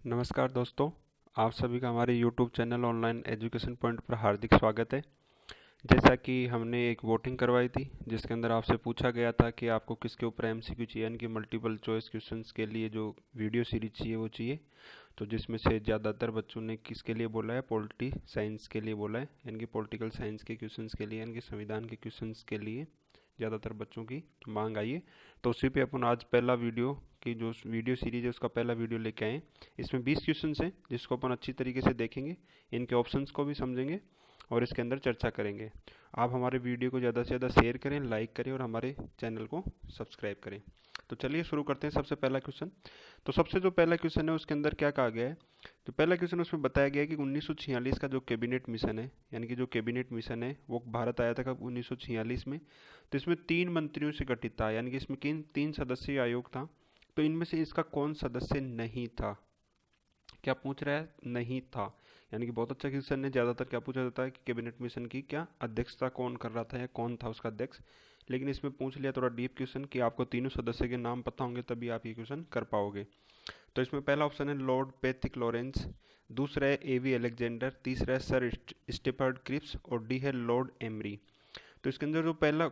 नमस्कार दोस्तों, आप सभी का हमारे YouTube channel online education point पर हार्दिक स्वागत है। जैसा कि हमने एक वोटिंग करवाई थी जिसके अंदर आपसे पूछा गया था कि आपको किसके ऊपर एमसीक्यू चाहिए, यानी कि मल्टीपल चॉइस क्वेश्चंस के लिए जो वीडियो सीरीज चाहिए वो चाहिए। तो जिसमें से ज़्यादातर बच्चों ने किसके लिए बोला है, पॉलिटी साइंस के लिए बोला है, यानी कि पॉलिटिकल साइंस के क्वेश्चंस के लिए, यानी कि संविधान के क्वेश्चंस के लिए ज़्यादातर बच्चों की मांग आई है। तो उसी पे अपन आज पहला वीडियो की जो वीडियो सीरीज है उसका पहला वीडियो लेके आए। इसमें 20 क्वेश्चंस हैं जिसको अपन अच्छी तरीके से देखेंगे, इनके ऑप्शंस को भी समझेंगे और इसके अंदर चर्चा करेंगे। आप हमारे वीडियो को ज़्यादा से ज़्यादा शेयर करें, लाइक करें और हमारे चैनल को सब्सक्राइब करें। तो चलिए शुरू करते हैं। सबसे पहला क्वेश्चन, तो सबसे जो पहला क्वेश्चन है उसके अंदर क्या कहा गया है। तो पहला क्वेश्चन उसमें बताया गया है कि 1946 का जो कैबिनेट मिशन है, यानी कि जो कैबिनेट मिशन है वो भारत आया था कब, 1946 में। तो इसमें 3 मंत्रियों से गठित था, यानी कि इसमें किन 3 सदस्यीय आयोग था। तो इनमें से इसका कौन सदस्य नहीं था, क्या पूछ रहा है, नहीं था। यानी कि बहुत अच्छा क्वेश्चन है। ज़्यादातर क्या पूछा जाता है कि कैबिनेट मिशन की क्या अध्यक्षता कौन कर रहा था या कौन था उसका अध्यक्ष। लेकिन इसमें पूछ लिया थोड़ा डीप क्वेश्चन कि आपको तीनों सदस्य के नाम पता होंगे तभी आप ये क्वेश्चन कर पाओगे। तो इसमें पहला ऑप्शन है लॉर्ड पैथिक लॉरेंस, दूसरा है एवी अलेक्जेंडर, तीसरा है सर स्टेफर्ड क्रिप्स और डी है लॉर्ड एमरी। तो इसके अंदर जो पहला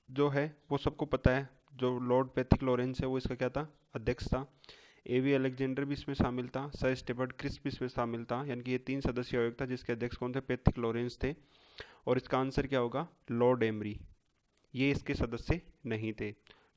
जो है वो सबको पता है, जो लॉर्ड पैथिक लॉरेंस है वो इसका क्या था, अध्यक्ष था। एवी अलेक्जेंडर भी इसमें शामिल था, सर स्टेफर्ड क्रिप्स भी इसमें शामिल था, यानी कि ये 3 सदस्यीय आयोग था जिसके अध्यक्ष कौन थे, पैथिक लॉरेंस थे। और इसका आंसर क्या होगा, लॉर्ड एमरी, ये इसके सदस्य नहीं थे।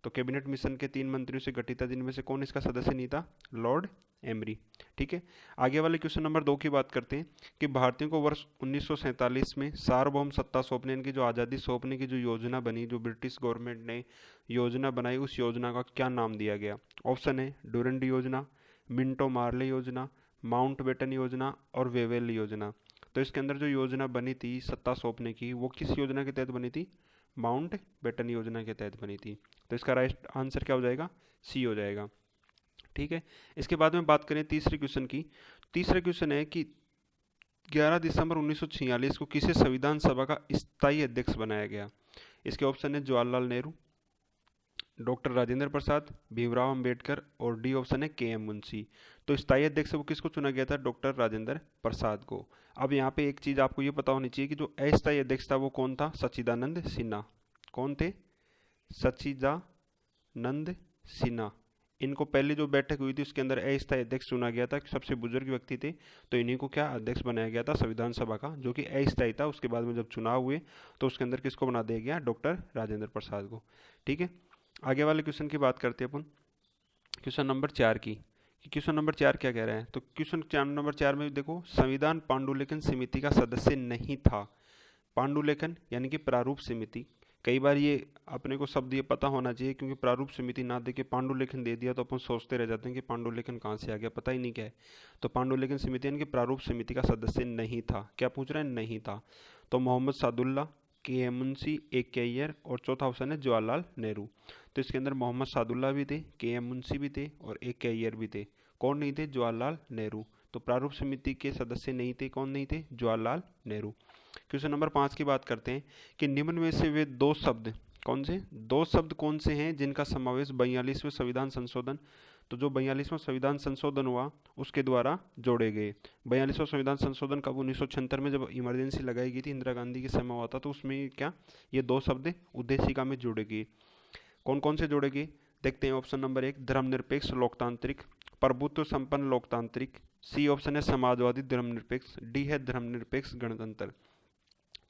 तो कैबिनेट मिशन के 3 मंत्रियों से गठित था जिनमें से कौन इसका सदस्य नहीं था, लॉर्ड एमरी। ठीक है, आगे वाले क्वेश्चन नंबर 2 की बात करते हैं कि भारतीयों को वर्ष 1947 में सार्वभौम सत्ता सौंपने, इनकी जो आज़ादी सौंपने की जो योजना बनी, जो ब्रिटिश गवर्नमेंट ने योजना बनाई, उस योजना का क्या नाम दिया गया। ऑप्शन है डूरंड योजना, मिंटो मार्ले योजना, माउंट बेटन योजना और वेवेल योजना। तो इसके अंदर जो योजना बनी थी सत्ता सौंपने की, वो किस योजना के तहत बनी थी, माउंट बेटन योजना के तहत बनी थी। तो इसका राइट आंसर क्या हो जाएगा, सी हो जाएगा। ठीक है, इसके बाद में बात करें तीसरे क्वेश्चन की। तीसरा क्वेश्चन है कि 11 दिसंबर 1946 को किसे संविधान सभा का स्थायी अध्यक्ष बनाया गया। इसके ऑप्शन है जवाहरलाल नेहरू, डॉक्टर राजेंद्र प्रसाद, भीमराव अंबेडकर और डी ऑप्शन है के एम मुंशी। तो स्थायी अध्यक्ष वो किसको चुना गया था, डॉक्टर राजेंद्र प्रसाद को। अब यहाँ पे एक चीज आपको ये पता होनी चाहिए कि जो अस्थायी अध्यक्ष था वो कौन था, सच्चिदानंद सिन्हा। कौन थे, सच्चिदानंद सिन्हा। इनको पहले जो बैठक हुई थी उसके अंदर अस्थायी अध्यक्ष चुना गया था, सबसे बुजुर्ग व्यक्ति थे। तो इन्हीं को क्या अध्यक्ष बनाया गया था संविधान सभा का, जो कि अस्थायी था। उसके बाद में जब चुनाव हुए तो उसके अंदर किसको बना दिया गया, डॉक्टर राजेंद्र प्रसाद को। ठीक है, आगे वाले क्वेश्चन की बात करते हैं अपन, क्वेश्चन नंबर 4 की। क्वेश्चन नंबर 4 क्या कह रहा है, तो क्वेश्चन नंबर 4 में देखो, संविधान पांडुलिखन समिति का सदस्य नहीं था। पांडुलेखन यानी कि प्रारूप समिति, कई बार ये अपने को शब्द ये पता होना चाहिए, क्योंकि प्रारूप समिति ना दे के पांडुलेखन दे दिया तो अपन सोचते रह जाते हैं कि पांडुलेखन कहाँ से आ गया, पता ही नहीं क्या है। तो पांडुलेखन समिति यानी कि प्रारूप समिति का सदस्य नहीं था। क्या पूछ रहे हैं, नहीं था। तो मोहम्मद सादुल्ला, के एम मुंशी, ए के अय्यर और चौथा ऑप्शन है जवाहरलाल नेहरू। तो इसके अंदर मोहम्मद सादुल्ला भी थे, के एम मुंशी भी थे और ए के अय्यर भी थे। कौन नहीं थे, जवाहरलाल नेहरू। तो प्रारूप समिति के सदस्य नहीं थे, कौन नहीं थे, जवाहरलाल नेहरू। क्वेश्चन नंबर 5 की बात करते हैं कि निम्न में से वे दो शब्द कौन से, दो शब्द कौन से हैं जिनका समावेश 42वें संविधान संशोधन, तो जो 42वां संविधान संशोधन हुआ उसके द्वारा जोड़े गए। 42वां संविधान संशोधन कब, 1976 में, जब इमरजेंसी लगाई गई थी, इंदिरा गांधी के समय हुआ था। तो उसमें क्या ये दो शब्द उद्देशिका में जोड़े गए। कौन कौन से जोड़े गए, देखते हैं। ऑप्शन नंबर 1 धर्मनिरपेक्ष लोकतांत्रिक, प्रभुत्व संपन्न लोकतांत्रिक, सी ऑप्शन है समाजवादी धर्मनिरपेक्ष, डी है धर्मनिरपेक्ष गणतंत्र।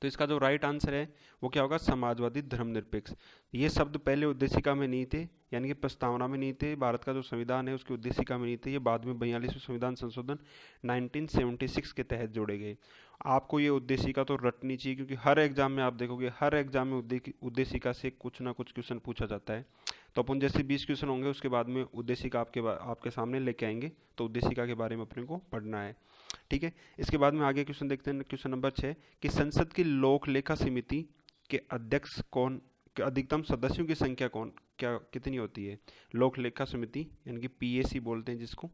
तो इसका जो राइट आंसर है वो क्या होगा, समाजवादी धर्मनिरपेक्ष। ये शब्द पहले उद्देशिका में नहीं थे, यानी कि प्रस्तावना में नहीं थे। भारत का जो संविधान है उसकी उद्देशिका में नहीं थे, ये बाद में 42वें संविधान संशोधन 1976 के तहत जोड़े गए। आपको ये उद्देशिका तो रटनी चाहिए, क्योंकि हर एग्जाम में आप देखोगे, हर एग्जाम में उद्देशिका से कुछ ना कुछ क्वेश्चन पूछा जाता है। तो अपन जैसे 20 क्वेश्चन होंगे उसके बाद में उद्देशिका आपके सामने लेके आएंगे, तो उद्देशिका के बारे में अपने को पढ़ना है। ठीक है, इसके बाद में आगे क्वेश्चन देखते हैं। क्वेश्चन नंबर 6 कि संसद की लोक लेखा समिति के अध्यक्ष कौन, के अधिकतम सदस्यों की संख्या कौन, क्या कितनी होती है। लोक लेखा समिति यानी कि पीएसी बोलते हैं जिसको।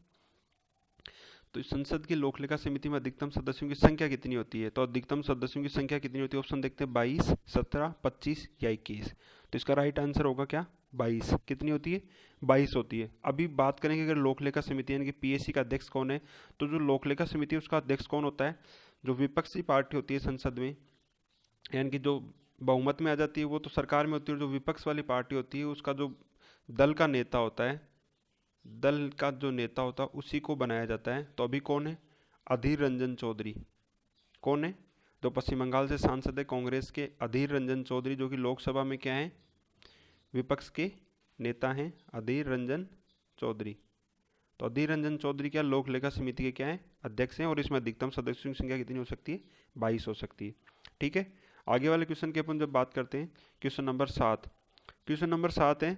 तो इस संसद की लोक लेखा समिति में अधिकतम सदस्यों की संख्या कितनी होती है? तो अधिकतम सदस्यों की संख्या कितनी होती है? ऑप्शन देखते हैं 22, 17, 25 या 21। तो इसका राइट आंसर होगा क्या? 22। कितनी होती है? 22 होती है। अभी बात करेंगे अगर लोक लेखा समिति यानी कि पीएससी का अध्यक्ष कौन है, तो जो लोक लेखा समिति है उसका अध्यक्ष कौन होता है? जो विपक्षी पार्टी होती है संसद में, यानी कि जो बहुमत में आ जाती है वो तो सरकार में होती है, और जो विपक्ष वाली पार्टी होती है उसका जो दल का नेता होता है, दल का जो नेता होता है उसी को बनाया जाता है। तो अभी कौन है? अधीर रंजन चौधरी। कौन है? जो पश्चिम बंगाल से सांसद है कांग्रेस के, अधीर रंजन चौधरी, जो कि लोकसभा में क्या है? विपक्ष के नेता हैं अधीर रंजन चौधरी। तो अधीर रंजन चौधरी क्या लोक लेखा समिति के क्या है? अध्यक्ष हैं, और इसमें अधिकतम सदस्यों की संख्या कितनी हो सकती है? 22 हो सकती है। ठीक है, आगे वाले क्वेश्चन की अपन जब बात करते हैं, क्वेश्चन नंबर 7। क्वेश्चन नंबर 7 है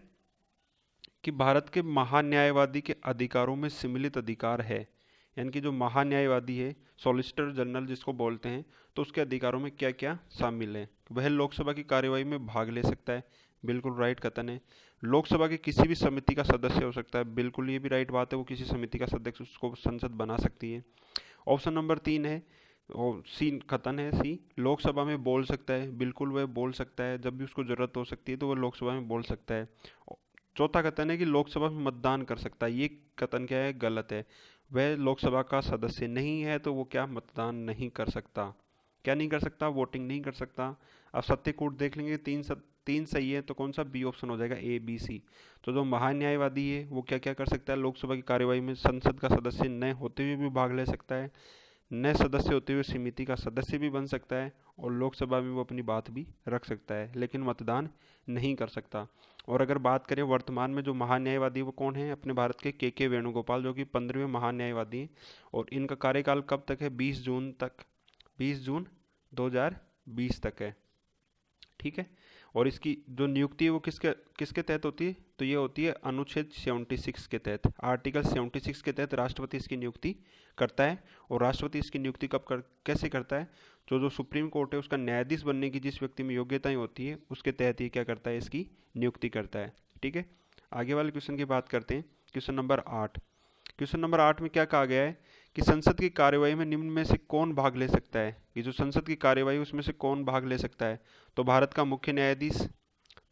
कि भारत के महान्यायवादी के अधिकारों में सम्मिलित अधिकार है, यानी कि जो महान्यायवादी है, सॉलिसिटर जनरल जिसको बोलते हैं, तो उसके अधिकारों में क्या क्या शामिल है? वह लोकसभा की कार्यवाही में भाग ले सकता है। बिल्कुल राइट कथन है। लोकसभा की किसी भी समिति का सदस्य हो सकता है। बिल्कुल ये भी राइट बात है, वो किसी समिति का सदस्य उसको संसद बना सकती है। ऑप्शन नंबर 3 है, और सी कथन है सी, लोकसभा में बोल सकता है। बिल्कुल वह बोल सकता है, जब भी उसको जरूरत हो सकती है तो वह लोकसभा में बोल सकता है। चौथा कथन है कि लोकसभा में मतदान कर सकता है। ये कथन क्या है? गलत है। वह लोकसभा का सदस्य नहीं है तो वो क्या मतदान नहीं कर सकता? क्या नहीं कर सकता? वोटिंग नहीं कर सकता। अब सत्य कूट देख लेंगे, तीन सही है तो कौन सा? बी ऑप्शन हो जाएगा, ए बी सी। तो जो महान्यायवादी है वो क्या क्या कर सकता है? लोकसभा की कार्यवाही में संसद का सदस्य न होते हुए भी भाग ले सकता है, नए सदस्य होते हुए समिति का सदस्य भी बन सकता है, और लोकसभा में वो अपनी बात भी रख सकता है, लेकिन मतदान नहीं कर सकता। और अगर बात करें वर्तमान में जो महान्यायवादी वो कौन है? अपने भारत के वेणुगोपाल, जो कि 15वें महान्यायवादी हैं, और इनका कार्यकाल कब तक है? 20 जून तक, 20 जून 2020 तक है। ठीक है, और इसकी जो नियुक्ति है वो किसके किसके तहत होती है? तो ये होती है अनुच्छेद 76 के तहत, आर्टिकल 76 के तहत राष्ट्रपति इसकी नियुक्ति करता है। और राष्ट्रपति इसकी नियुक्ति कैसे करता है? जो सुप्रीम कोर्ट है उसका न्यायाधीश बनने की जिस व्यक्ति में योग्यताएं होती है उसके तहत ही क्या करता है? इसकी नियुक्ति करता है। ठीक है, आगे वाले क्वेश्चन की बात करते हैं। Question number 8। क्वेश्चन नंबर 8 में क्या कहा गया है कि संसद की कार्यवाही में निम्न में से कौन भाग ले सकता है? ये जो संसद की कार्यवाही उसमें से कौन भाग ले सकता है? तो भारत का मुख्य न्यायाधीश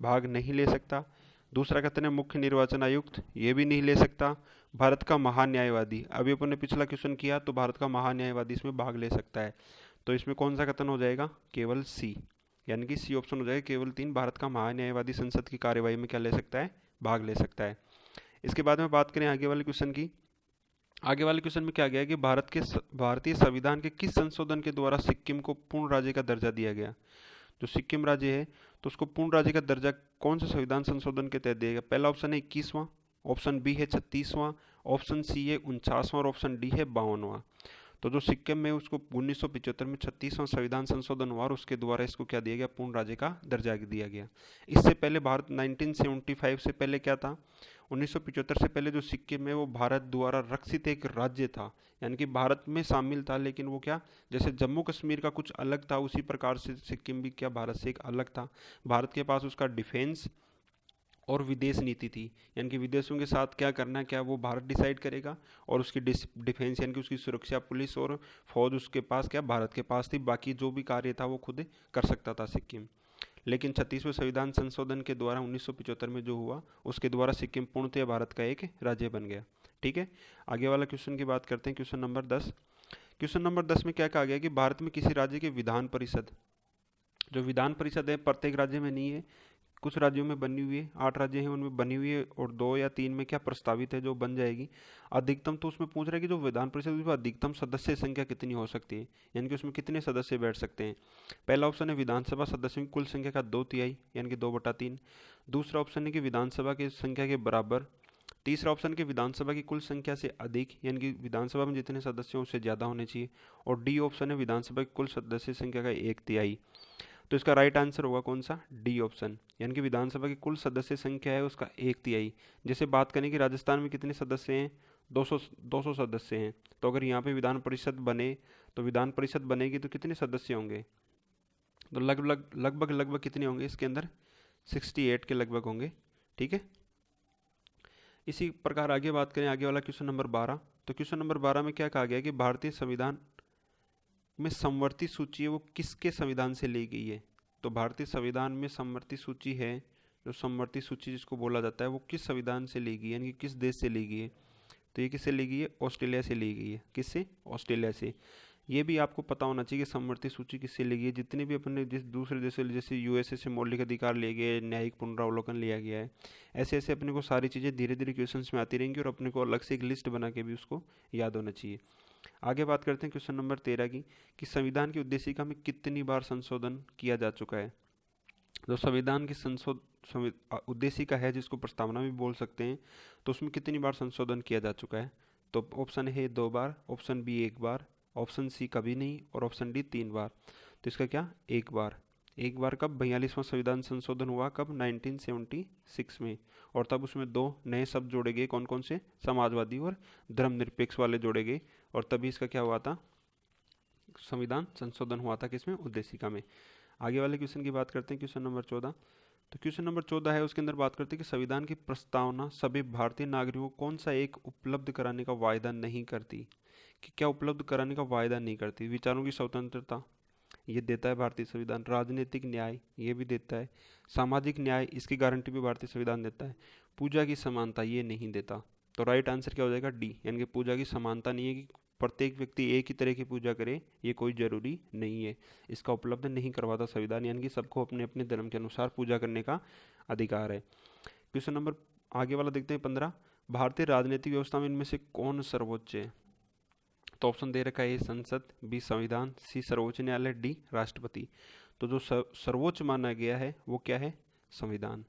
भाग नहीं ले सकता। दूसरा कहते हैं मुख्य निर्वाचन आयुक्त, ये भी नहीं ले सकता। भारत का महान्यायवादी, अभी अपन ने पिछला क्वेश्चन किया तो भारत का महान्यायवादी इसमें भाग ले सकता है। तो इसमें कौन सा कथन हो जाएगा? केवल सी, यानी कि सी ऑप्शन हो जाएगा। केवल 3, भारत का महान्यायवादी संसद की कार्यवाही में क्या ले सकता है? भाग ले सकता है। इसके बाद में बात करें आगे वाले क्वेश्चन की। आगे वाले क्वेश्चन में क्या गया कि भारतीय संविधान के किस संशोधन के द्वारा सिक्किम को पूर्ण राज्य का दर्जा दिया गया? जो सिक्किम राज्य है तो उसको पूर्ण राज्य का दर्जा कौन से संविधान संशोधन के तहत दिया गया? पहला ऑप्शन है 21वां, ऑप्शन बी है 36वां, ऑप्शन सी है 49वां, और ऑप्शन डी है 52वां। तो जो सिक्किम में उसको 1975 में 36वां संविधान संशोधन हुआ और उसके द्वारा इसको क्या दिया गया? पूर्ण राज्य का दर्जा दिया गया। इससे पहले भारत 1975 से पहले क्या था? 1975 से पहले जो सिक्किम है वो भारत द्वारा रक्षित एक राज्य था, यानी कि भारत में शामिल था, लेकिन वो क्या, जैसे जम्मू कश्मीर का कुछ अलग था उसी प्रकार से सिक्किम भी क्या भारत से एक अलग था। भारत के पास उसका डिफेंस और विदेश नीति थी, यानी कि विदेशों के साथ क्या करना है क्या वो भारत डिसाइड करेगा, और उसकी डिफेंस यानी कि उसकी सुरक्षा पुलिस और फौज उसके पास क्या भारत के पास थी। बाकी जो भी कार्य था वो खुद कर सकता था सिक्किम। लेकिन 36वें संविधान संशोधन के द्वारा 1975 में जो हुआ उसके द्वारा सिक्किम पूर्णतः भारत का एक राज्य बन गया। ठीक है, आगे वाला क्वेश्चन की बात करते हैं। Question number 10। क्वेश्चन नंबर 10 में क्या कहा गया कि भारत में किसी राज्य के विधान परिषद, जो विधान परिषद है प्रत्येक राज्य में नहीं है, कुछ राज्यों में बनी हुई है, 8 राज्य हैं उनमें बनी हुई है, और 2 या 3 में क्या प्रस्तावित है जो बन जाएगी। अधिकतम तो उसमें पूछ रहा है कि जो विधान परिषद उसमें अधिकतम सदस्य संख्या कितनी हो सकती है, यानी कि उसमें कितने सदस्य बैठ सकते हैं। पहला ऑप्शन है विधानसभा सदस्यों की कुल संख्या का 2/3 यानी कि 2/3। दूसरा ऑप्शन है कि विधानसभा की संख्या के बराबर। तीसरा ऑप्शन की विधानसभा की कुल संख्या से अधिक, यानी कि विधानसभा में जितने सदस्य हैं उससे ज़्यादा होने चाहिए। और डी ऑप्शन है विधानसभा की कुल सदस्य संख्या का 1/3। तो इसका राइट आंसर होगा कौन सा? डी ऑप्शन, यानी कि विधानसभा की कुल सदस्य संख्या है उसका 1/3। जैसे बात करें कि राजस्थान में कितने सदस्य हैं? 200 सदस्य हैं। तो अगर यहाँ पे विधान परिषद बने तो विधान परिषद बनेगी तो कितने सदस्य होंगे? तो लगभग कितने होंगे इसके अंदर? 68 के लगभग होंगे। ठीक है, इसी प्रकार आगे बात करें, आगे वाला क्वेश्चन नंबर 12। तो क्वेश्चन नंबर 12 में क्या कहा गया कि भारतीय संविधान में समवर्ती सूची है वो किसके संविधान से ली गई है। तो भारतीय संविधान में समवर्ती सूची है, जो समवर्ती सूची जिसको बोला जाता है, वो किस संविधान से ली गई है, यानी कि किस देश से ली गई है। तो ये किससे ली गई है? ऑस्ट्रेलिया से ली गई है। किससे? ऑस्ट्रेलिया से। ये भी आपको पता होना चाहिए कि समवर्ती सूची किससे ली गई है। जितने भी अपने जिस दूसरे देश से, जैसे यूएसए से मौलिक अधिकार लिए गए, न्यायिक पुनरावलोकन लिया गया है, ऐसे ऐसे अपने को सारी चीज़ें धीरे धीरे क्वेश्चंस में आती रहेंगी और अपने को अलग से एक लिस्ट बना के भी उसको याद होना चाहिए। आगे बात करते हैं क्वेश्चन नंबर 13 की, कि संविधान की उद्देशिका में कितनी बार संशोधन किया जा चुका है। जो संविधान की उद्देशिका है, जिसको प्रस्तावना भी बोल सकते हैं, तो उसमें कितनी बार संशोधन किया जा चुका है। तो ऑप्शन ए 2 बार, ऑप्शन बी 1 बार, ऑप्शन सी कभी नहीं और ऑप्शन डी 3 बार। तो इसका क्या? 1 बार। एक बार कब? 42वां संविधान संशोधन हुआ कब? 1976 में। और तब उसमें 2 नए शब्द जोड़े गए। कौन कौन से? समाजवादी और धर्मनिरपेक्ष वाले जोड़े गए। और तभी इसका क्या हुआ था? संविधान संशोधन हुआ था। किसमें? उद्देशिका में। आगे वाले क्वेश्चन की बात करते हैं, क्वेश्चन नंबर 14। तो क्वेश्चन नंबर 14 है, उसके अंदर बात करते हैं कि संविधान की प्रस्तावना सभी भारतीय नागरिकों को कौन सा एक उपलब्ध कराने का वायदा नहीं करती। कि क्या उपलब्ध कराने का वायदा नहीं करती? विचारों की स्वतंत्रता ये देता है भारतीय संविधान, राजनीतिक न्याय ये भी देता है, सामाजिक न्याय इसकी गारंटी भी भारतीय संविधान देता है, पूजा की समानता ये नहीं देता। तो राइट आंसर क्या हो जाएगा? डी, यानी कि पूजा की समानता नहीं है कि प्रत्येक व्यक्ति एक ही तरह की पूजा करे, ये कोई जरूरी नहीं है, इसका उपलब्ध नहीं करवाता संविधान, यानी कि सबको अपने अपने धर्म के अनुसार पूजा करने का अधिकार है। क्वेश्चन नंबर आगे वाला देखते हैं 15। भारतीय राजनीतिक व्यवस्था में इनमें से कौन सर्वोच्च है। तो ऑप्शन दे रखा है ए संसद, बी संविधान, सी सर्वोच्च न्यायालय, डी राष्ट्रपति। तो जो सर्वोच्च माना गया है वो क्या है? संविधान।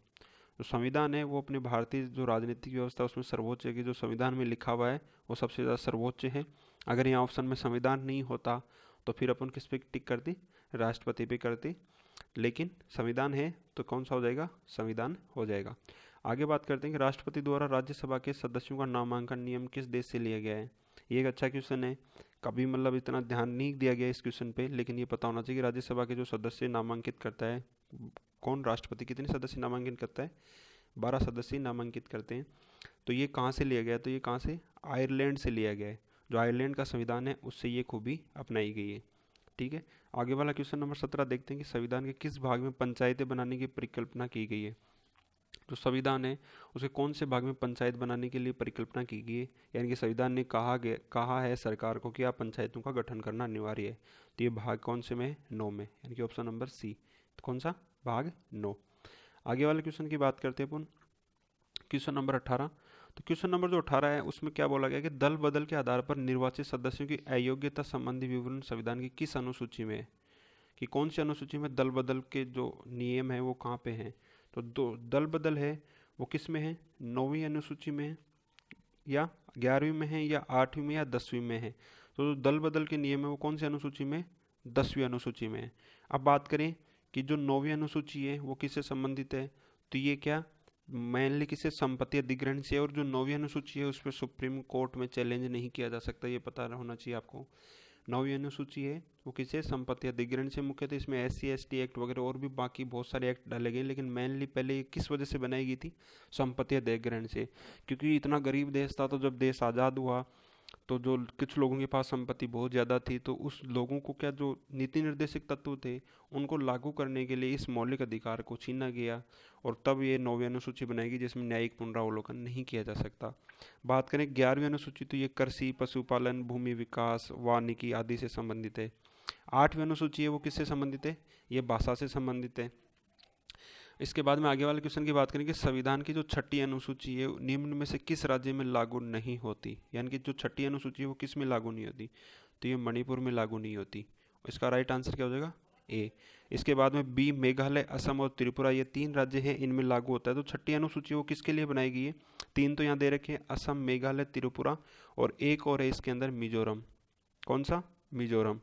जो संविधान है वो अपने भारतीय जो राजनीतिक व्यवस्था है उसमें सर्वोच्च है, कि जो संविधान में लिखा हुआ है वो सबसे ज़्यादा सर्वोच्च है। अगर यहाँ ऑप्शन में संविधान नहीं होता तो फिर अपन किस पे टिक करते? राष्ट्रपति पे करते। लेकिन संविधान है तो कौन सा हो जाएगा? संविधान हो जाएगा। आगे बात करते हैं कि राष्ट्रपति द्वारा राज्यसभा के सदस्यों का नामांकन नियम किस देश से लिया गया है। ये एक अच्छा क्वेश्चन है, कभी मतलब इतना ध्यान नहीं दिया गया इस क्वेश्चन पे, लेकिन ये पता होना चाहिए कि राज्यसभा के जो सदस्य नामांकित करता है कौन? राष्ट्रपति। कितने सदस्य नामांकित करता है? 12 सदस्य नामांकित करते हैं। तो ये कहाँ से लिया गया? तो ये कहाँ से? आयरलैंड से लिया गया है। जो आयरलैंड का संविधान है उससे ये खूबी अपनाई गई है। ठीक है, आगे वाला क्वेश्चन नंबर 17 देखते हैं कि संविधान के किस भाग में पंचायतें बनाने की परिकल्पना की गई है। जो संविधान है उसके कौन से भाग में पंचायत बनाने के लिए परिकल्पना की गई है, यानी कि संविधान ने कहा है सरकार को कि आप पंचायतों का गठन करना अनिवार्य है। तो ये भाग कौन से में है? 9 में, यानी कि ऑप्शन नंबर सी। तो कौन सा? भाग 9। आगे वाले क्वेश्चन की बात करते हैं अपन, क्वेश्चन नंबर 18। तो क्वेश्चन नंबर जो 18 है उसमें क्या बोला गया कि दल बदल के आधार पर निर्वाचित सदस्यों की अयोग्यता संबंधी विवरण संविधान की किस अनुसूची में है। कि कौन सी अनुसूची में दल बदल के जो नियम है वो कहाँ पे हैं। तो दो दल बदल है वो किस में है? 9वीं अनुसूची में है, या 11वीं में है, या 8वीं में, या 10वीं में है। तो जो दल बदल के नियम है वो कौन सी अनुसूची में? 10वीं अनुसूची में है। अब बात करें कि जो 9वीं अनुसूची है वो किससे संबंधित है। तो ये क्या मेनली किससे? संपत्ति अधिग्रहण से। और जो 9वीं अनुसूची है उस पर सुप्रीम कोर्ट में चैलेंज नहीं किया जा सकता, ये पता होना चाहिए आपको। 9वीं अनुसूची है वो किसे? संपत्ति अधिग्रहण से। मुख्यतः इसमें SC/ST एक्ट वगैरह और भी बाकी बहुत सारे एक्ट डाले गए, लेकिन मेनली पहले ये किस वजह से बनाई गई थी? संपत्ति अधिग्रहण से। क्योंकि इतना गरीब देश था, तो जब देश आज़ाद हुआ तो जो कुछ लोगों के पास संपत्ति बहुत ज़्यादा थी, तो उस लोगों को क्या जो नीति निर्देशक तत्व थे उनको लागू करने के लिए इस मौलिक अधिकार को छीना गया। और तब ये 9वीं अनुसूची बनाएगी जिसमें न्यायिक पुनरावलोकन नहीं किया जा सकता। बात करें 11वीं अनुसूची, तो ये कृषि, पशुपालन, भूमि विकास, वानिकी आदि से संबंधित है। 8वीं अनुसूची है वो किससे संबंधित है? ये भाषा से संबंधित है। इसके बाद में आगे वाले क्वेश्चन की बात करें कि संविधान की जो 6ठी अनुसूची है निम्न में से किस राज्य में लागू नहीं होती। यानी कि जो 6ठी अनुसूची है वो किस में लागू नहीं होती। तो ये मणिपुर में लागू नहीं होती। इसका राइट आंसर क्या हो जाएगा? ए। इसके बाद में बी मेघालय, असम और त्रिपुरा, ये 3 राज्य हैं, इनमें लागू होता है। तो 6ठी अनुसूची वो किसके लिए बनाई गई है? 3 तो यहाँ दे रखे हैं, असम, मेघालय, त्रिपुरा, और एक और है इसके अंदर मिजोरम। कौन सा? मिजोरम।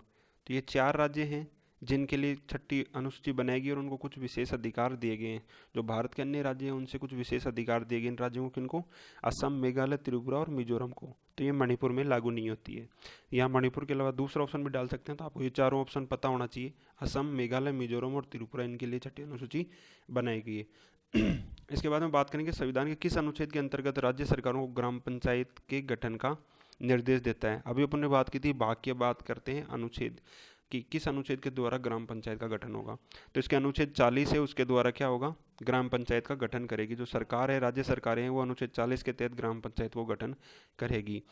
तो ये 4 राज्य हैं जिनके लिए 6ठी अनुसूची बनाएगी और उनको कुछ विशेष अधिकार दिए गए हैं। जो भारत के अन्य राज्य हैं उनसे कुछ विशेष अधिकार दिए गए इन राज्यों को। किनको? असम, मेघालय, त्रिपुरा और मिजोरम को। तो ये मणिपुर में लागू नहीं होती है। यहाँ मणिपुर के अलावा दूसरा ऑप्शन भी डाल सकते हैं, तो आपको ये चारों ऑप्शन पता होना चाहिए। असम, मेघालय, मिजोरम और त्रिपुरा, इनके लिए 6ठी अनुसूची बनाई गई है। इसके बाद में बात करेंगे संविधान के किस अनुच्छेद के अंतर्गत राज्य सरकारों को ग्राम पंचायत के गठन का निर्देश देता है। अभी अपन ने बात की थी भाग की, बात करते हैं अनुच्छेद कि किस अनुच्छेद के द्वारा ग्राम पंचायत का गठन होगा। तो इसके अनुच्छेद 40 है, उसके द्वारा क्या होगा, ग्राम पंचायत का गठन करेगी। जो सरकार है, राज्य सरकारें हैं, वो अनुच्छेद 40 के तहत ग्राम पंचायत को गठन करेगी।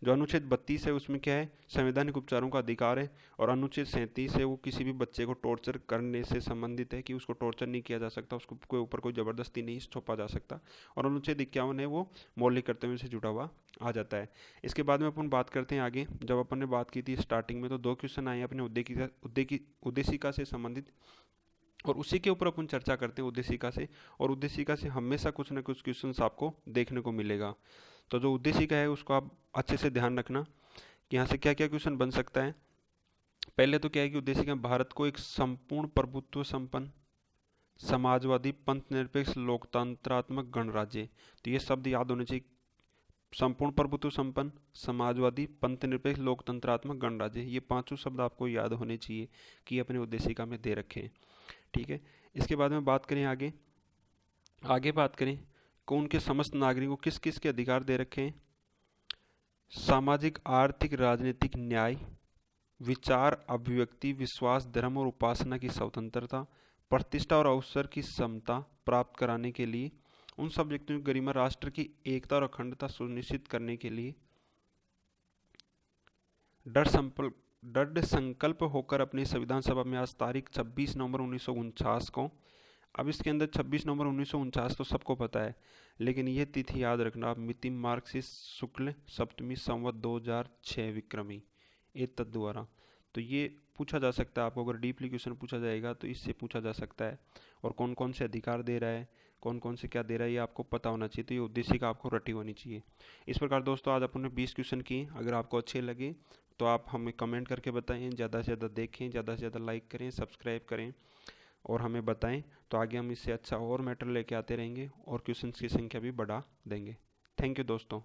जो अनुच्छेद 32 है उसमें क्या है, संवैधानिक उपचारों का अधिकार है। और अनुच्छेद 37 है वो किसी भी बच्चे को टॉर्चर करने से संबंधित है कि उसको टॉर्चर नहीं किया जा सकता, उसको कोई ऊपर कोई ज़बरदस्ती नहीं थोपा जा सकता। और अनुच्छेद 51 है वो मौलिक कर्तव्यों से जुड़ा हुआ आ जाता है। इसके बाद में अपन बात करते हैं आगे। जब अपन ने बात की थी स्टार्टिंग में तो 2 क्वेश्चन आए अपने उद्देशिका से संबंधित, और उसी के ऊपर अपन चर्चा करते हैं उद्देशिका से। और उद्देशिका से हमेशा कुछ ना कुछ क्वेश्चंस आपको देखने को मिलेगा। तो जो उद्देशिका है उसको आप अच्छे से ध्यान रखना कि यहाँ से क्या क्या क्वेश्चन बन सकता है। पहले तो क्या है कि उद्देशिका भारत को एक संपूर्ण प्रभुत्व संपन्न समाजवादी पंथ निरपेक्ष लोकतंत्रात्मक गणराज्य, तो ये शब्द याद होने चाहिए, संपूर्ण प्रभुत्व संपन्न समाजवादी पंथ निरपेक्ष लोकतंत्रात्मक गणराज्य, ये पांचों शब्द आपको याद होने चाहिए कि अपने उद्देशिका में दे रखे हैं। ठीक है, इसके बाद में बात करें आगे। आगे बात करें कि उनके समस्त नागरिकों को किस किस के अधिकार दे रखे हैं। सामाजिक आर्थिक राजनीतिक न्याय, विचार अभिव्यक्ति विश्वास धर्म और उपासना की स्वतंत्रता, प्रतिष्ठा और अवसर की समता प्राप्त कराने के लिए, उन सब व्यक्तियों की गरिमा, राष्ट्र की एकता और अखंडता सुनिश्चित करने के लिए दृढ़ संकल्प होकर अपनी संविधान सभा में आज तारीख 26 नवंबर 1949 को, अब इसके अंदर 26 नवंबर 1949 तो सबको पता है, लेकिन ये तिथि याद रखना आप, मिति मार्क्सिस शुक्ल सप्तमी संवत 2006 विक्रमी एतद द्वारा। तो ये पूछा जा सकता है आपको, अगर डीपली क्वेश्चन पूछा जाएगा तो इससे पूछा जा सकता है। और कौन कौन से अधिकार दे रहा है, कौन कौन से क्या दे रहा है, ये आपको पता होना चाहिए। तो ये उद्देशिका आपको रटी होनी चाहिए। इस प्रकार दोस्तों आज अपन ने 20 क्वेश्चन किए। अगर आपको अच्छे लगे तो आप हमें कमेंट करके बताएं, ज़्यादा से ज़्यादा देखें, ज़्यादा से ज़्यादा लाइक करें, सब्सक्राइब करें और हमें बताएं। तो आगे हम इससे अच्छा और मैटर लेके आते रहेंगे और क्वेश्चंस की संख्या भी बढ़ा देंगे। थैंक यू दोस्तों।